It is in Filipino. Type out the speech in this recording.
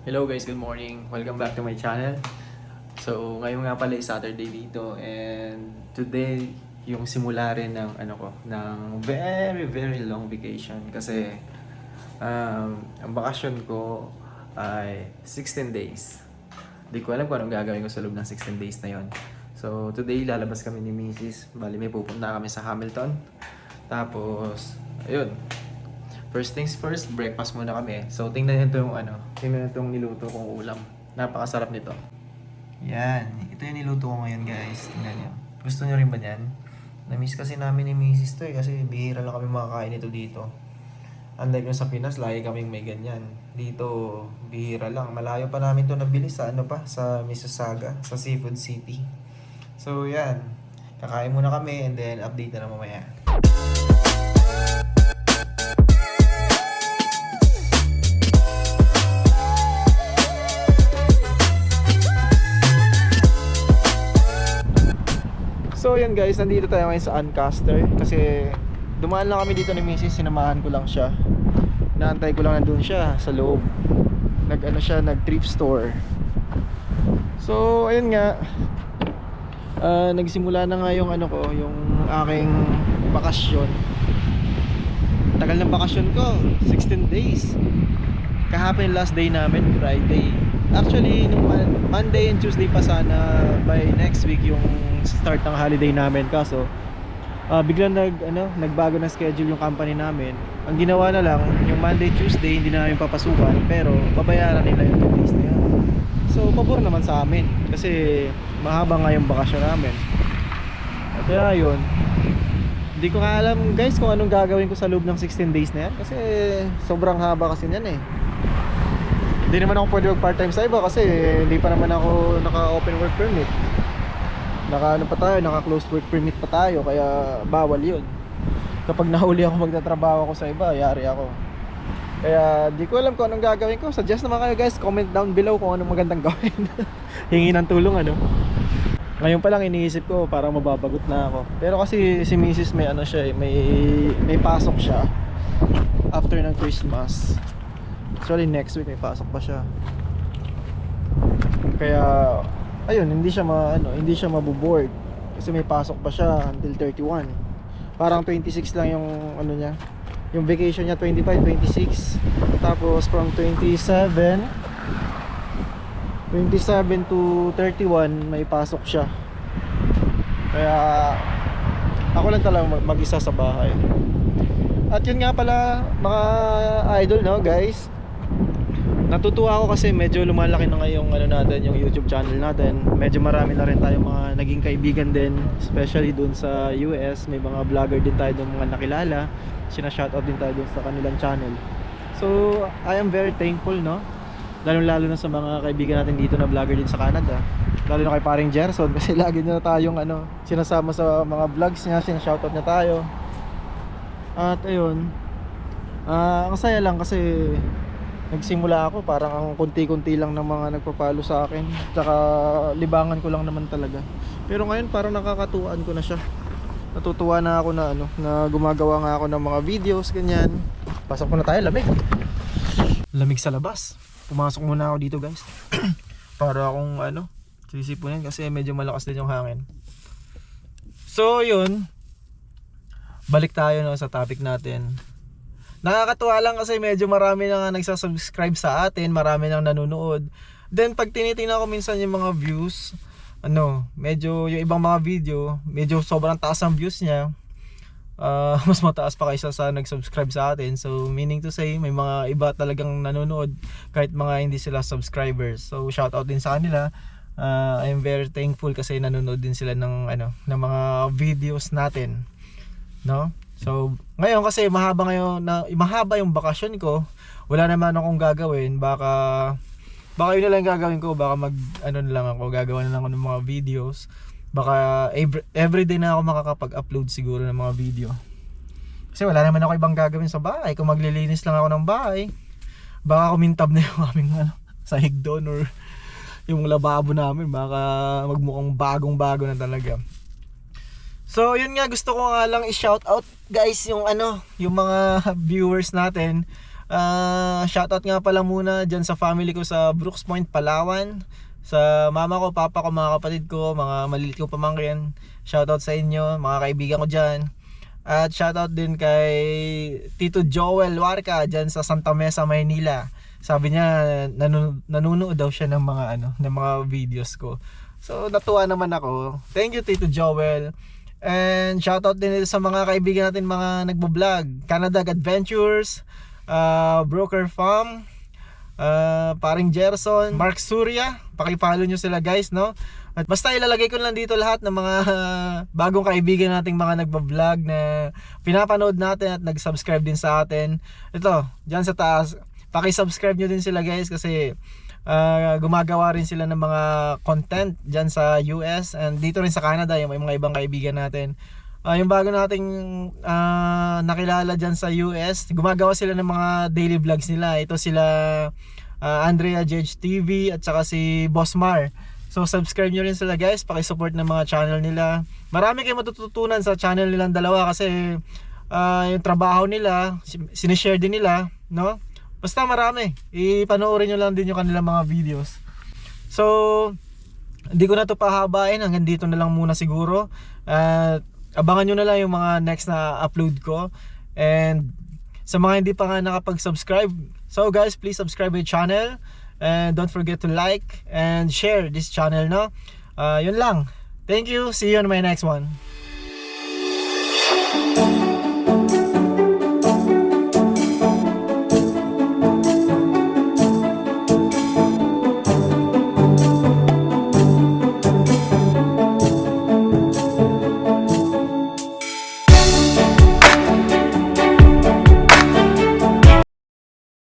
Hello guys, good morning. Welcome back to my channel. So, ngayon nga pala is Saturday dito and today yung simula rin ng ng very long vacation kasi ang bakasyon ko ay 16 days. Di ko alam kung anong gagawin ko sa loob ng 16 days na yon. So, today lalabas kami ni Mrs. Bali may pupunta kami sa Hamilton. Tapos, ayun. First things first, breakfast muna kami. So, tingnan niyo itong niluto kong ulam. Napakasarap nito. Yan, ito yung niluto ko ngayon guys. Tingnan niyo. Gusto niyo rin ba yan? Na-miss kasi namin ni Mrs. to kasi bihira lang kami makakain ito dito. Unlike nung sa Pinas, lagi kaming may ganyan. Dito, bihira lang. Malayo pa namin to nabili sa sa Mississauga, sa Seafood City. So, yan. Kakain muna kami and then update na mamaya. So yan guys, nandito tayo ngayon sa Ancaster kasi dumaan lang kami dito ni Mrs. Sinamahan ko lang siya. Naantay ko lang nandun siya sa loob. Nag thrift store. So ayun nga, nagsimula na nga yung yung aking bakasyon. Tagal ng bakasyon ko, 16 days. Kahapon yung last day namin, Friday. Actually, nung Monday and Tuesday pa sana, by next week yung start ng holiday namin. Kaso, biglang nagbago ng schedule yung company namin. Ang ginawa na lang, yung Monday, Tuesday, hindi na namin papasukan. Pero, babayaran nila yung 2 days na yan. So, pabor naman sa amin. Kasi, mahaba nga yung bakasyon namin. At kaya yun, hindi ko nga alam guys kung anong gagawin ko sa loob ng 16 days na yan. Kasi, sobrang haba kasi yan eh. Hindi naman ako pwede mag part-time sa iba kasi hindi pa naman ako naka-open work permit. Naka-closed work permit pa tayo, kaya bawal yun. Kapag nahuli ako magtatrabaho ako sa iba, yari ako. Kaya di ko alam kung anong gagawin ko. Suggest naman kayo guys, comment down below kung anong magandang gawin. Hingi ng tulong Ngayon pa lang iniisip ko, parang mababagot na ako. Pero kasi si Mrs. may may pasok siya after ng Christmas. Actually next week may pasok pa siya. Kaya ayun, hindi siya maboboard kasi may pasok pa siya until 31. Parang 26 lang yung niya. Yung vacation niya 25, 26. Tapos from 27 to 31 may pasok siya. Kaya ako lang talaga mag-isa sa bahay. At yun nga pala mga idol guys. Natutuwa ako kasi medyo lumalaki na ngayong natin, yung YouTube channel natin. Medyo marami na rin tayong mga naging kaibigan din, especially dun sa US. May mga vlogger din tayo dun, mga nakilala. Sina-shoutout din tayo dun sa kanilang channel. So, I am very thankful, lalo na sa mga kaibigan natin dito na vlogger din sa Canada. Lalo na kay paring Gerson kasi lagi na tayong sinasama sa mga vlogs niya, sina-shoutout niya tayo. At ayun, ang saya lang kasi nagsimula ako, parang ang kunti-kunti lang ng mga nagpa-follow sa akin. Tsaka libangan ko lang naman talaga. Pero ngayon parang nakakatuwaan ko na siya. Natutuwa na ako na gumagawa nga ako ng mga videos, ganyan. Pasok muna tayo, lamig sa labas. Pumasok muna ako dito guys. Para akong sisipunin kasi medyo malakas din yung hangin. So yun, balik tayo sa topic natin. Nakakatuwa lang kasi medyo marami na nga nagsasubscribe sa atin, marami nang nanonood. Then pag tinitingnan ko minsan yung mga views, medyo yung ibang mga video, medyo sobrang taas ang views niya. Mas mataas pa kaysa sa nag-subscribe sa atin. So meaning to say, may mga iba talagang nanonood kahit mga hindi sila subscribers. So shout out din sa kanila. I'm very thankful kasi nanonood din sila ng mga videos natin, So, ngayon kasi mahaba yung bakasyon ko. Wala naman akong gagawin. Baka yun na lang gagawin ko. Baka na lang ako, gagawa na lang ako ng mga videos. Baka everyday na ako makakapag-upload siguro ng mga video. Kasi wala naman ako ibang gagawin sa bahay. Kung maglilinis lang ako ng bahay, baka kumintab na yung aming sahig doon or yung lababo namin. Baka magmukhang bagong-bago na talaga. So yun nga, gusto ko nga lang i-shout out guys yung yung mga viewers natin. Shoutout nga pala muna dyan sa family ko sa Brooks Point, Palawan. Sa mama ko, papa ko, mga kapatid ko, mga maliliit ko pamangkin. Shoutout sa inyo, mga kaibigan ko dyan. At shoutout din kay Tito Joel Warca dyan sa Santa Mesa, Maynila. Sabi niya nanunood daw siya ng mga ng mga videos ko. So natuwa naman ako. Thank you Tito Joel. And shoutout din sa mga kaibigan natin mga nagbo-vlog. Canada Adventures, Broker Farm, paring Gerson, Mark Surya. Paki-follow nyo sila guys, no? At basta ilalagay ko lang dito lahat ng mga bagong kaibigan nating mga nagbo-vlog na pinapanood natin at nag-subscribe din sa atin. Ito, dyan sa taas, paki-subscribe nyo din sila guys kasi gumagawa rin sila ng mga content dyan sa US and dito rin sa Canada, yung mga ibang kaibigan natin. Yung bago nating nakilala dyan sa US, gumagawa sila ng mga daily vlogs nila. Ito sila Andrea Judge TV at saka si Boss Mar. So subscribe nyo rin sila guys, paki-support ng mga channel nila. Marami kayong matututunan sa channel nilang dalawa kasi yung trabaho nila, sinishare din nila, no? Basta marami. Ipanoorin nyo lang din yung kanilang mga videos. So, hindi ko na to pahabain. Hanggang dito na lang muna siguro. Abangan nyo na lang yung mga next na upload ko. And sa mga hindi pa nga nakapag-subscribe, so guys, please subscribe my channel. And don't forget to like and share this channel, no? Yun lang. Thank you. See you on my next one.